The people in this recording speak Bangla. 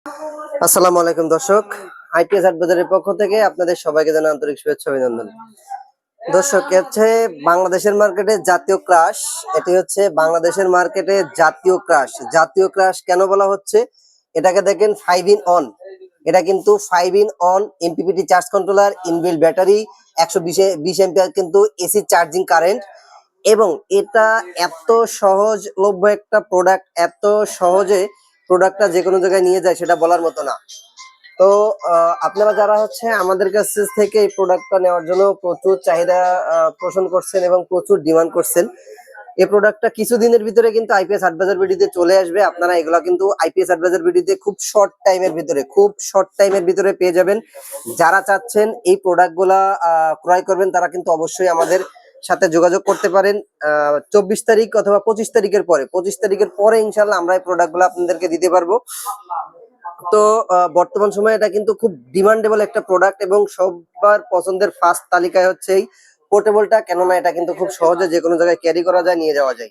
আসসালামু আলাইকুম দর্শক, আইপিএস হাট বাজারের পক্ষ থেকে আপনাদের সবাইকে জানাই আন্তরিক শুভেচ্ছা অভিনন্দন। দর্শক, হচ্ছে বাংলাদেশের মার্কেটে জাতীয় ক্রাশ। এটি হচ্ছে বাংলাদেশের মার্কেটে জাতীয় ক্রাশ। জাতীয় ক্রাশ কেন বলা হচ্ছে? এটাকে দেখেন 5 ইন অন। এটা কিন্তু 5 in on MPPT charge controller, inbuilt battery, 120 ampere কিন্তু এসি চার্জিং কারেন্ট। এবং এটা এত সহজলভ্য একটা প্রোডাক্ট, এত সহজে প্রোডাক্টটা যে কোনো জায়গায় নিয়ে যায় সেটা বলার মতো না। তো আপনারা যারা হচ্ছে আমাদের কাছ থেকে এই প্রোডাক্টটা নেওয়ার জন্য প্রচুর চাহিদা পোষণ করছেন এবং প্রচুর ডিমান্ড করছেন, এই প্রোডাক্টটা কিছুদিনের ভিতরে কিন্তু আইপিএস হাটবাজার বিডিতে চলে আসবে। আপনারা এগুলা কিন্তু আইপিএস হাটবাজার বিডিতে খুব শর্ট টাইমের ভিতরে পেয়ে যাবেন। যারা চাচ্ছেন এই প্রোডাক্টগুলা ক্রয় করবেন তারা কিন্তু অবশ্যই আমাদের সাথে যোগাযোগ করতে পারেন। 24 তারিখ অথবা 25 তারিখের পরে ইনশাল্লাহ আমরা এই প্রোডাক্টগুলো আপনাদেরকে দিতে পারবো। তো বর্তমান সময়ে এটা কিন্তু খুব ডিমান্ডেবল একটা প্রোডাক্ট এবং সবার পছন্দের ফার্স্ট তালিকায় হচ্ছে এই পোর্টেবলটা, কেননা এটা কিন্তু খুব সহজে যে কোনো জায়গায় ক্যারি করা যায়, নিয়ে যাওয়া যায়।